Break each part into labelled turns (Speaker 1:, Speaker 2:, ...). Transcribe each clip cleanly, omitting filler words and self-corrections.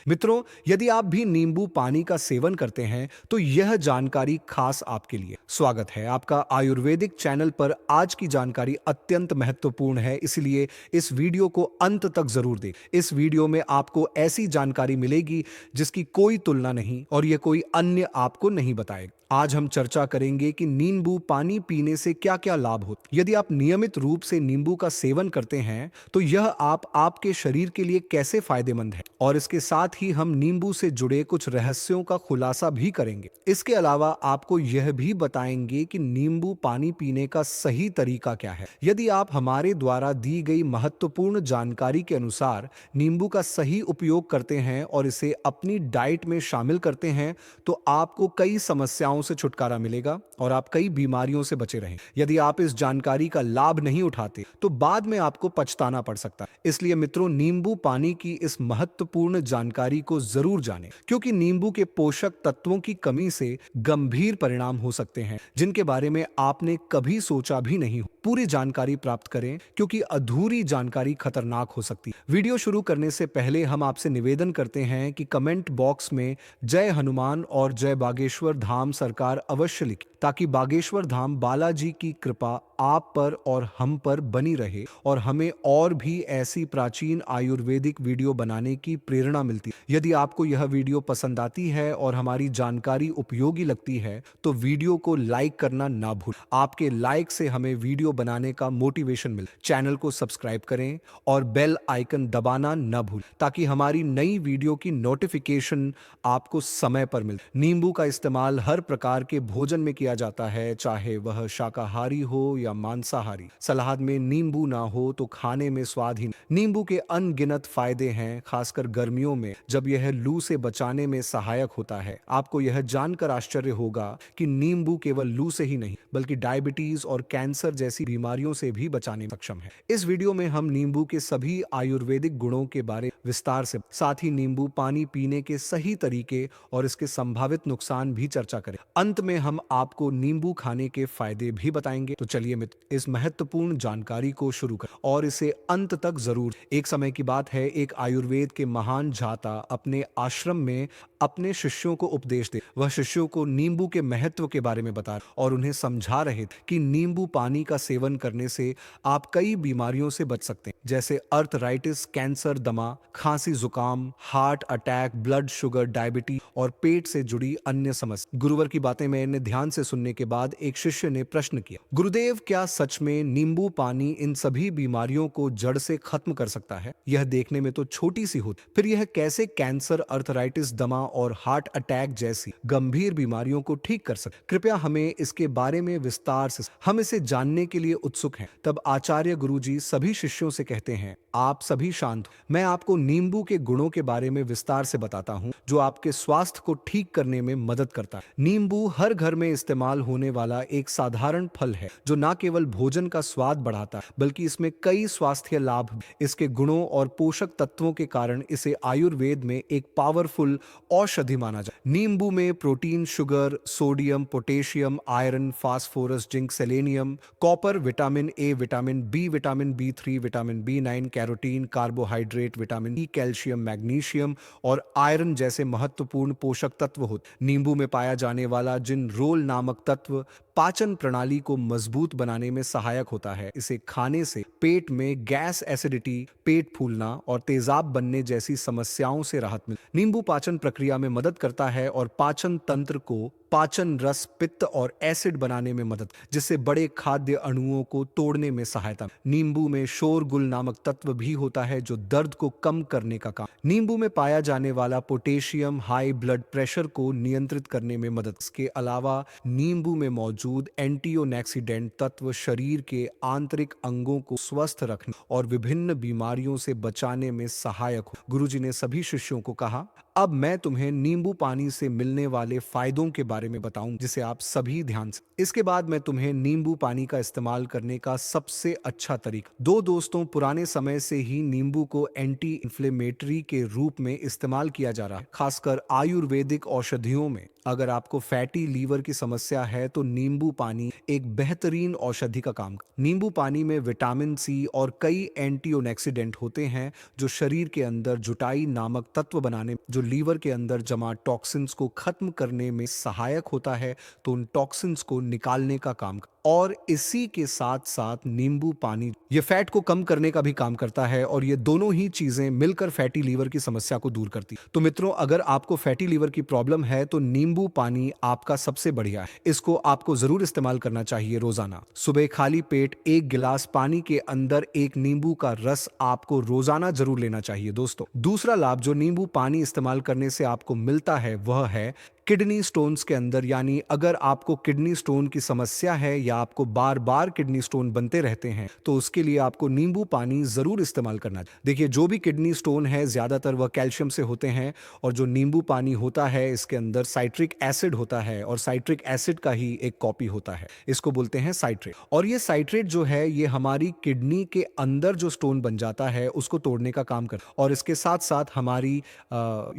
Speaker 1: मित्रों, यदि आप भी नींबू पानी का सेवन करते हैं तो यह जानकारी खास आपके लिए। स्वागत है आपका आयुर्वेदिक चैनल पर। आज की जानकारी अत्यंत महत्वपूर्ण है, इसलिए इस वीडियो को अंत तक जरूर देखें। इस वीडियो में आपको ऐसी जानकारी मिलेगी जिसकी कोई तुलना नहीं और यह कोई अन्य आपको नहीं बताएगा। आज हम चर्चा करेंगे कि नींबू पानी पीने से क्या-क्या लाभ होते हैं। यदि आप नियमित रूप से नींबू का सेवन करते हैं तो यह आपके शरीर के लिए कैसे फायदेमंद है, और इसके साथ ही हम नींबू से जुड़े कुछ रहस्यों का खुलासा भी करेंगे। इसके अलावा आपको यह भी बताएंगे कि नींबू पानी पीने का सही तरीका क्या है। यदि आप हमारे द्वारा दी गई महत्वपूर्ण जानकारी के अनुसार नींबू का सही उपयोग करते हैं और इसे अपनी डाइट में शामिल करते हैं तो आपको कई समस्याओं से छुटकारा मिलेगा और आप कई बीमारियों से बचे रहें। यदि आप इस जानकारी का लाभ नहीं उठाते तो बाद में आपको पछताना पड़ सकता है। इसलिए मित्रों, नींबू पानी की इस महत्वपूर्ण जानकारी को जरूर जानें, क्योंकि नींबू के पोषक तत्वों की कमी से गंभीर परिणाम हो सकते हैं जिनके बारे में आपने कभी सोचा भी नहीं हो। पूरी जानकारी प्राप्त करें, क्योंकि अधूरी जानकारी खतरनाक हो सकती है। वीडियो शुरू करने से पहले हम आपसे निवेदन करते हैं कि कमेंट बॉक्स में जय हनुमान और जय बागेश्वर धाम सरकार अवश्य लिखें, ताकि बागेश्वर धाम बालाजी की कृपा आप पर और हम पर बनी रहे और हमें और भी ऐसी प्राचीन आयुर्वेदिक वीडियो बनाने की प्रेरणा मिलती है। यदि आपको यह वीडियो पसंद आती है और हमारी जानकारी उपयोगी लगती है तो वीडियो को लाइक करना ना भूलें। आपके लाइक से हमें वीडियो बनाने का मोटिवेशन मिले। चैनल को सब्सक्राइब करें और बेल आइकन दबाना ना भूलें, ताकि हमारी नई वीडियो की नोटिफिकेशन आपको समय पर मिले। नींबू का इस्तेमाल हर प्रकार के भोजन में किया जाता है, चाहे वह शाकाहारी हो या मांसाहारी। सलाद में नींबू ना हो तो खाने में स्वाद ही नहीं। नींबू के अनगिनत फायदे हैं, खासकर गर्मियों में जब यह लू से बचाने में सहायक होता है। आपको यह जानकर आश्चर्य होगा कि नींबू केवल लू से ही नहीं बल्कि डायबिटीज और कैंसर जैसी बीमारियों से भी बचाने में सक्षम है। इस वीडियो में हम नींबू के सभी आयुर्वेदिक गुणों के बारे विस्तार से, साथ ही नींबू पानी पीने के सही तरीके और इसके संभावित नुकसान भी चर्चा करें। अंत में हम आपको नींबू खाने के फायदे भी बताएंगे। तो चलिए मित्र, इस महत्वपूर्ण जानकारी को शुरू करें और इसे अंत तक जरूर। एक समय की बात है, एक आयुर्वेद के महान जाता अपने आश्रम में अपने शिष्यों को उपदेश दे। वह शिष्यों को नींबू के महत्व के बारे में बता और उन्हें समझा रहे थे कि नींबू पानी का सेवन करने से आप कई बीमारियों से बच सकते हैं, जैसे अर्थराइटिस, कैंसर, दमा, खांसी, जुकाम, heart attack, blood sugar, diabetes और पेट से जुड़ी अन्य समस्या। गुरुवर की बातें मैंने ध्यान से सुनने के बाद एक शिष्य ने प्रश्न किया, गुरुदेव, क्या सच में नींबू पानी इन सभी बीमारियों को जड़ से खत्म कर सकता है? यह देखने में तो छोटी सी होती, फिर यह कैसे कैंसर, अर्थराइटिस, दमा और हार्ट अटैक जैसी गंभीर बीमारियों को ठीक कर सकते? कृपया हमें इसके बारे में विस्तार से, हम इसे जानने के लिए उत्सुक हैं। तब आचार्य गुरुजी सभी शिष्यों से कहते हैं, आप सभी शांत हो, मैं आपको नींबू के गुणों के बारे में विस्तार से बताता हूं जो आपके स्वास्थ्य को ठीक करने में मदद करता है। नींबू हर घर में इस्तेमाल होने वाला एक साधारण फल है जो न केवल भोजन का स्वाद बढ़ाता है बल्कि इसमें कई स्वास्थ्य लाभ भी। इसके गुणों और पोषक तत्वों के कारण इसे आयुर्वेद में एक पावरफुल औषधि माना जाए। नींबू में protein, sugar, sodium, potassium, iron, phosphorus, zinc, selenium, copper, vitamin A, vitamin B, vitamin बी3, विटामिन बी9, carotene, carbohydrate, vitamin E, calcium, magnesium और आयरन जैसे महत्वपूर्ण पोषक तत्व होते। नींबू में पाया जाने वाला जिनरोल नामक तत्व पाचन प्रणाली को मजबूत बनाने में सहायक होता है। इसे खाने से पेट में गैस, एसिडिटी, पेट फूलना और तेजाब बनने जैसी समस्याओं से राहत मिलती। नींबू पाचन प्रक्रिया में मदद करता है और पाचन तंत्र को पाचन रस, पित्त और एसिड बनाने में मदद, जिससे बड़े खाद्य अणुओं को तोड़ने में सहायता। नींबू में शोरगुल नामक तत्व भी होता है जो दर्द को कम करने का काम। नींबू में पाया जाने वाला पोटेशियम हाई ब्लड प्रेशर को नियंत्रित करने में मदद। इसके अलावा नींबू में मौजूद एंटीऑक्सीडेंट तत्व शरीर के आंतरिक अंगों को स्वस्थ रखने और विभिन्न बीमारियों से बचाने में सहायक हो। गुरुजी ने सभी शिष्यों को कहा, अब मैं तुम्हें नींबू पानी से मिलने वाले फायदों के बारे में बताऊं जिसे आप सभी ध्यान से। इसके बाद मैं तुम्हें नींबू पानी का इस्तेमाल करने का सबसे अच्छा तरीका। दो दोस्तों, पुराने समय से ही नींबू को एंटी इंफ्लेमेटरी के रूप में इस्तेमाल किया जा रहा है, खासकर आयुर्वेदिक औषधियों में। अगर आपको फैटी लीवर की समस्या है तो नींबू पानी एक बेहतरीन औषधि का काम। नींबू पानी में विटामिन सी और कई एंटीऑक्सीडेंट होते हैं जो शरीर के अंदर जुटाई नामक तत्व बनाने, जो लीवर के अंदर जमा टॉक्सिन्स को खत्म करने में सहायक होता है, तो उन टॉक्सिन्स को निकालने का काम। और इसी के साथ साथ नींबू पानी ये फैट को कम करने का भी काम करता है, और ये दोनों ही चीजें मिलकर फैटी लीवर की समस्या को दूर करती। तो मित्रों, अगर आपको फैटी लीवर की प्रॉब्लम है तो नींबू पानी आपका सबसे बढ़िया है। इसको आपको जरूर इस्तेमाल करना चाहिए रोजाना। सुबह खाली पेट एक गिलास पानी के अंदर एक नींबू का रस आपको रोजाना जरूर लेना चाहिए दोस्तों। दूसरा लाभ जो नींबू पानी इस्तेमाल करने से आपको मिलता है वह है किडनी स्टोन्स के अंदर, यानी अगर आपको किडनी स्टोन की समस्या है या आपको बार बार किडनी स्टोन बनते रहते हैं तो उसके लिए आपको नींबू पानी जरूर इस्तेमाल करना चाहिए। देखिए, जो भी किडनी स्टोन है ज्यादातर वह कैल्शियम से होते हैं, और जो नींबू पानी होता है इसके अंदर साइट्रिक एसिड होता है, और साइट्रिक एसिड का ही एक कॉपी होता है, इसको बोलते हैं साइट्रेट। और ये साइट्रेट जो है ये हमारी किडनी के अंदर जो स्टोन बन जाता है उसको तोड़ने का काम करता है, और इसके साथ साथ हमारी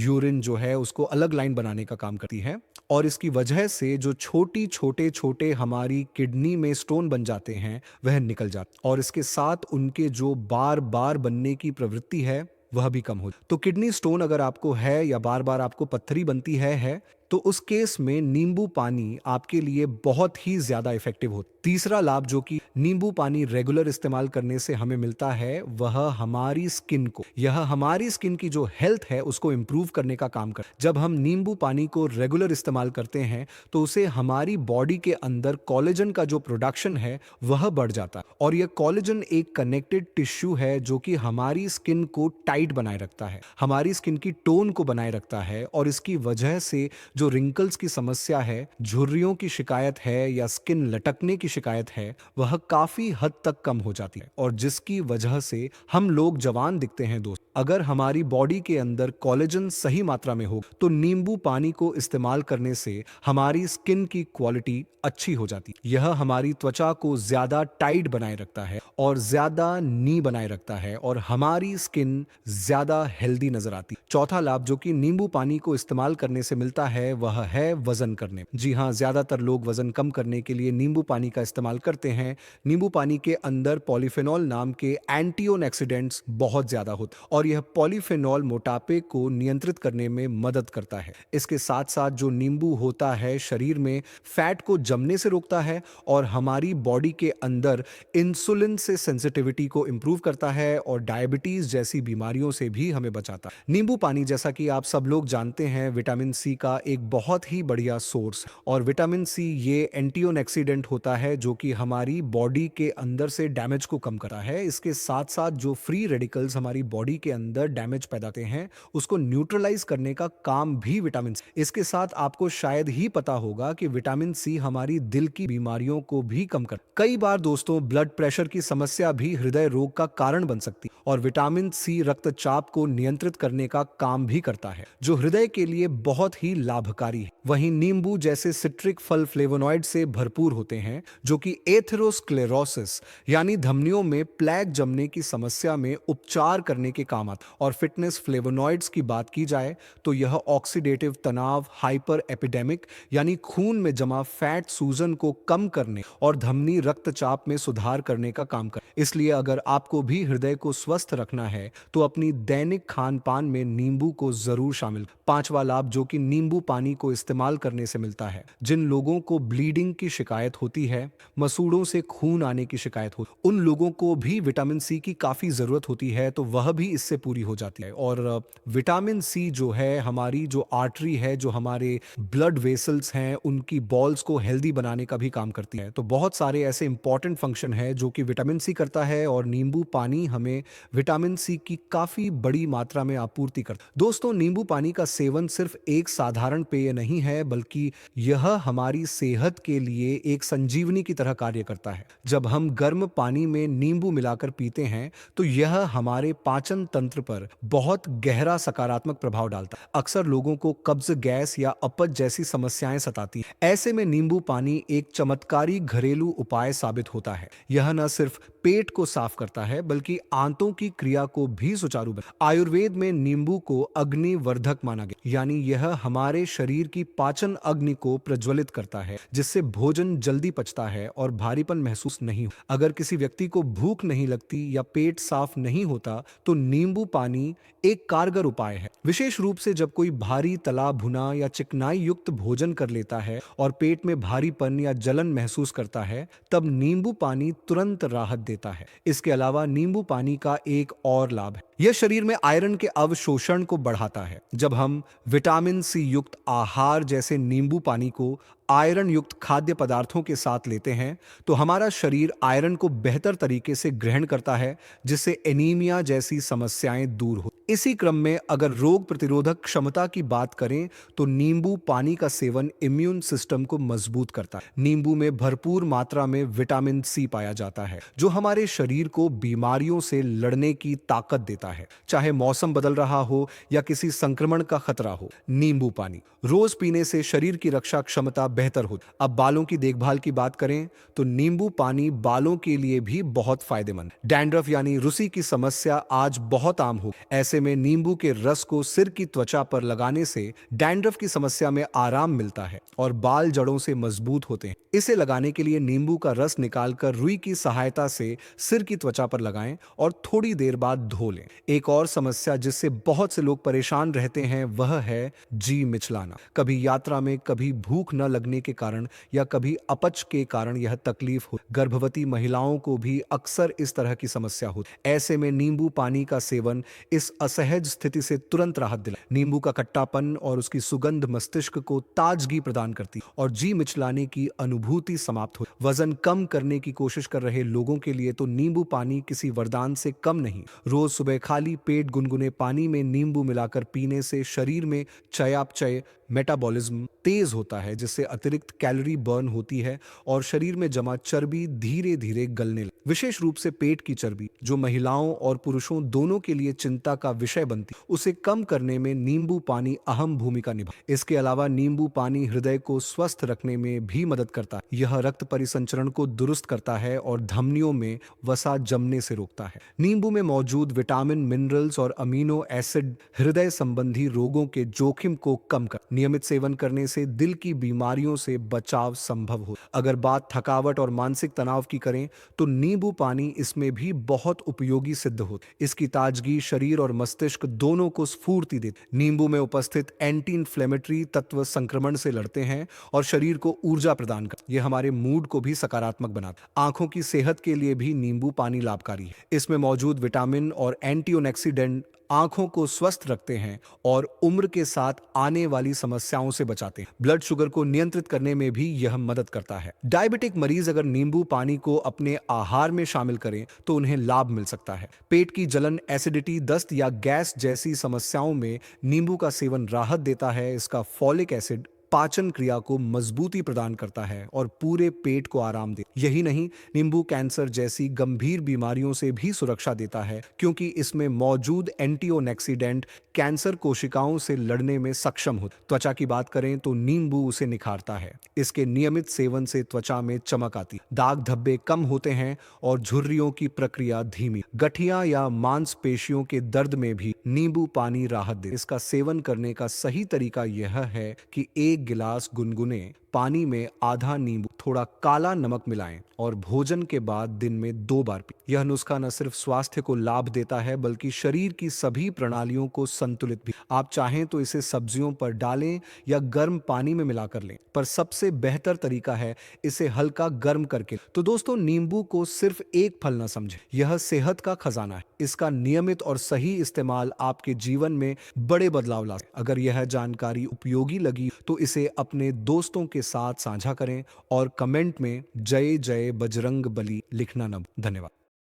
Speaker 1: यूरिन जो है उसको अलग लाइन बनाने का काम करती है। और इसकी वजह से जो छोटे छोटे हमारी किडनी में स्टोन बन जाते हैं वह निकल जाते, और इसके साथ उनके जो बार बार बनने की प्रवृत्ति है वह भी कम हो। तो किडनी स्टोन अगर आपको है या बार बार आपको पत्थरी बनती है तो उस केस में नींबू पानी आपके लिए बहुत ही ज्यादा इफेक्टिव होता है। तीसरा लाभ जो कि नींबू पानी रेगुलर इस्तेमाल करने से हमें मिलता है वह हमारी स्किन को, यह हमारी स्किन की जो हेल्थ है उसको इंप्रूव करने का काम करता है। जब हम नींबू पानी को रेगुलर इस्तेमाल करते हैं तो उसे हमारी बॉडी के अंदर कोलेजन का जो प्रोडक्शन है वह बढ़ जाता है, और यह कोलेजन एक कनेक्टेड टिश्यू है जो कि हमारी स्किन को टाइट बनाए रखता है, हमारी स्किन की टोन को बनाए रखता है, और इसकी वजह से जो रिंकल्स की समस्या है, झुर्रियों की शिकायत है या स्किन लटकने की शिकायत है वह काफी हद तक कम हो जाती है, और जिसकी वजह से हम लोग जवान दिखते हैं दोस्त। अगर हमारी बॉडी के अंदर कोलेजन सही मात्रा में हो तो नींबू पानी को इस्तेमाल करने से हमारी स्किन की क्वालिटी अच्छी हो जाती है। यह हमारी त्वचा को ज्यादा टाइट बनाए रखता है और ज्यादा नी बनाए रखता है, और हमारी स्किन ज्यादा हेल्दी नजर आती है। चौथा लाभ जो कि नींबू पानी को इस्तेमाल करने से मिलता है वह है वजन करने। जी हाँ, ज्यादातर लोग वजन कम करने के लिए नींबू पानी का इस्तेमाल करते हैं। नींबू पानी के अंदर पॉलीफेनॉल नाम के एंटीऑक्सीडेंट्स बहुत ज्यादा होते हैं, और यह पॉलीफेनॉल मोटापे को नियंत्रित करने में मदद करता है। इसके साथ साथ जो नींबू होता है शरीर में फैट को जमने से रोकता है, और हमारी बॉडी के अंदर इंसुलिन से सेंसिटिविटी को इंप्रूव करता है, और डायबिटीज जैसी बीमारियों से भी हमें बचाता है। नींबू पानी, जैसा कि आप सब लोग जानते हैं, विटामिन सी का एक बहुत ही बढ़िया सोर्स, और विटामिन सी ये एंटीऑक्सीडेंट होता है जो कि हमारी बॉडी के अंदर से डैमेज को कम करता है। इसके साथ साथ जो फ्री रेडिकल्स हमारी बॉडी के अंदर डैमेज पैदा करते हैं उसको न्यूट्रलाइज करने का काम भी विटामिन सी। इसके साथ आपको शायद ही पता होगा कि विटामिन सी हमारी दिल की बीमारियों को भी कम कर। कई बार दोस्तों ब्लड प्रेशर की समस्या भी हृदय रोग का कारण बन सकती है, और विटामिन सी रक्तचाप को नियंत्रित करने का काम भी करता है जो हृदय के लिए बहुत ही लाभकारी है। वहीं नींबू जैसे सिट्रिक फल फ्लेवोनॉइड से भरपूर होते हैं जो कि एथेरोस्क्लेरोसिस यानी धमनियों में प्लेग जमने की समस्या में उपचार करने के काम आता है। और फिटनेस फ्लेवोनॉइड्स की बात की जाए तो यह ऑक्सीडेटिव तनाव, हाइपर एपिडेमिक यानी खून में जमा फैट सूजन को कम करने और धमनी रक्तचाप में सुधार करने का काम कर। इसलिए अगर आपको भी हृदय को स्वस्थ रखना है तो अपनी दैनिक खान पान में नींबू को जरूर शामिल। पांचवा लाभ जो कि नींबू पानी को इस्तेमाल करने से मिलता है, जिन लोगों को ब्लीडिंग की शिकायत होती है, मसूड़ों से खून आने की शिकायत हो, उन लोगों को भी विटामिन सी की काफी जरूरत होती है, तो वह भी इससे पूरी हो जाती है। और विटामिन सी जो है हमारी जो आर्टरी है, जो हमारे ब्लड वेसल्स हैं, उनकी बॉल्स को हेल्दी बनाने का भी काम करती है। तो बहुत सारे ऐसे इंपॉर्टेंट फंक्शन है जो कि विटामिन सी करता है, और नींबू पानी हमें विटामिन सी की काफी बड़ी मात्रा में आपूर्ति करता है। दोस्तों, नींबू पानी का सेवन सिर्फ एक साधारण पेय नहीं है, बल्कि यह हमारी सेहत के लिए एक संजीवनी की तरह कार्य करता है। जब हम गर्म पानी में नींबू मिलाकर पीते हैं तो यह हमारे पाचन तंत्र तंत्र पर बहुत गहरा सकारात्मक प्रभाव डालता है। अक्सर लोगों को कब्ज, गैस या अपच जैसी समस्याएं सताती हैं। ऐसे में नींबू पानी एक चमत्कारी घरेलू उपाय साबित होता है। यह न सिर्फ पेट को साफ करता है बल्कि आंतों की क्रिया को भी सुचारू बनाता है। आयुर्वेद में नींबू को अग्निवर्धक माना गया, यानी यह हमारे शरीर की पाचन अग्नि को प्रज्वलित करता है, जिससे भोजन जल्दी पचता है और भारीपन महसूस नहीं हो। अगर किसी व्यक्ति को भूख नहीं लगती या पेट साफ नहीं होता तो नींबू पानी एक कारगर उपाय है। विशेष रूप से जब कोई भारी तला भुना या चिकनाई युक्त भोजन कर लेता है और पेट में भारीपन या जलन महसूस करता है, तब नींबू पानी तुरंत राहत देता है। इसके अलावा नींबू पानी का एक और लाभ है, यह शरीर में आयरन के अवशोषण को बढ़ाता है। जब हम विटामिन सी युक्त आहार जैसे नींबू पानी को आयरन युक्त खाद्य पदार्थों के साथ लेते हैं तो हमारा शरीर आयरन को बेहतर तरीके से ग्रहण करता है, जिससे एनीमिया जैसी समस्याएं दूर हो। इसी क्रम में अगर रोग प्रतिरोधक क्षमता की बात करें तो नींबू पानी का सेवन इम्यून सिस्टम को मजबूत करता है। नींबू में भरपूर मात्रा में विटामिन सी पाया जाता है, जो हमारे शरीर को बीमारियों से लड़ने की ताकत देता है। चाहे मौसम बदल रहा हो या किसी संक्रमण का खतरा हो, नींबू पानी रोज पीने से शरीर की रक्षा क्षमता बेहतर होती। अब बालों की देखभाल की बात करें तो नींबू पानी बालों के लिए भी बहुत फायदेमंद। डैंड्रफ यानी रुसी की समस्या आज बहुत आम हो। ऐसे में नींबू के रस को सिर की त्वचा पर लगाने से डैंड्रफ की समस्या में आराम मिलता है और बाल जड़ों से मजबूत होते हैं। इसे लगाने के लिए नींबू का रस निकालकर रुई की सहायता से सिर की त्वचा पर लगाएं और थोड़ी देर बाद धो लें। एक और समस्या जिससे बहुत से लोग परेशान रहते हैं वह है जी मिचलाना। कभी यात्रा में, कभी भूख न लगने के कारण या कभी अपच के कारण यह तकलीफ हो। गर्भवती महिलाओं को भी अक्सर इस तरह की समस्या होती। ऐसे में नींबू पानी का सेवन इस असहज स्थिति से तुरंत राहत दिलाए। नींबू का खट्टापन और उसकी सुगंध मस्तिष्क को ताजगी प्रदान करती और जी मिचलाने की अनुभूति समाप्त हो। वजन कम करने की कोशिश कर रहे लोगों के लिए तो नींबू पानी किसी वरदान से कम नहीं। रोज सुबह खाली पेट गुनगुने पानी में नींबू मिलाकर पीने से शरीर में चयापचय मेटाबॉलिज्म तेज होता है, जिससे अतिरिक्त कैलोरी बर्न होती है और शरीर में जमा चर्बी धीरे धीरे गलने लगती। विशेष रूप से पेट की चर्बी, जो महिलाओं और पुरुषों दोनों के लिए चिंता का विषय बनती, उसे कम करने में नींबू पानी अहम भूमिका निभा। इसके अलावा नींबू पानी हृदय को स्वस्थ रखने में भी मदद करता है। यह रक्त परिसंचरण को दुरुस्त करता है और धमनियों में वसा जमने से रोकता है। नींबू में मौजूद विटामिन, मिनरल्स और अमीनो एसिड हृदय संबंधी रोगों के जोखिम को कम कर। नियमित सेवन करने से दिल की बीमारियों से बचाव संभव हो। अगर बात थकावट और मानसिक तनाव की करें तो नींबू पानी इसमें भी बहुत उपयोगी सिद्ध होता है। इसकी ताजगी शरीर और मस्तिष्क दोनों को स्फूर्ति देती। नींबू में उपस्थित एंटी इंफ्लेमेटरी तत्व संक्रमण से लड़ते हैं और शरीर को ऊर्जा प्रदान करते। यह हमारे मूड को भी सकारात्मक बनाता है। आंखों की सेहत के लिए भी नींबू पानी लाभकारी है। इसमें मौजूद विटामिन और एंटीऑक्सीडेंट आंखों को स्वस्थ रखते हैं और उम्र के साथ आने वाली समस्याओं से बचाते हैं। ब्लड शुगर को नियंत्रित करने में भी यह मदद करता है। डायबिटिक मरीज अगर नींबू पानी को अपने आहार में शामिल करें तो उन्हें लाभ मिल सकता है। पेट की जलन, एसिडिटी, दस्त या गैस जैसी समस्याओं में नींबू का सेवन राहत देता है। इसका फॉलिक एसिड पाचन क्रिया को मजबूती प्रदान करता है और पूरे पेट को आराम देता है। यही नहीं, नींबू कैंसर जैसी गंभीर बीमारियों से भी सुरक्षा देता है, क्योंकि इसमें मौजूद एंटीऑक्सीडेंट कैंसर कोशिकाओं से लड़ने में सक्षम होते। त्वचा की बात करें तो नींबू उसे निखारता है। इसके नियमित सेवन से त्वचा में चमक आती, दाग धब्बे कम होते हैं और झुर्रियों की प्रक्रिया धीमी। गठिया या मांसपेशियों के दर्द में भी नींबू पानी राहत दे। इसका सेवन करने का सही तरीका यह है कि एक गिलास गुनगुने पानी में आधा नींबू, थोड़ा काला नमक मिलाएं और भोजन के बाद दिन में 2 बार पी। यह नुस्खा न सिर्फ स्वास्थ्य को लाभ देता है बल्कि शरीर की सभी प्रणालियों को संतुलित भी। आप चाहें तो इसे सब्जियों पर डालें या गर्म पानी में मिलाकर लें, पर सबसे बेहतर तरीका है इसे हल्का गर्म करके। तो दोस्तों, नींबू को सिर्फ एक फल न समझें, यह सेहत का खजाना है। इसका नियमित और सही इस्तेमाल आपके जीवन में बड़े बदलाव ला सकता है। अगर यह जानकारी उपयोगी लगी तो इसे अपने दोस्तों के साथ साझा करें और कमेंट में जय जय बजरंग बली लिखना न भूलें। धन्यवाद।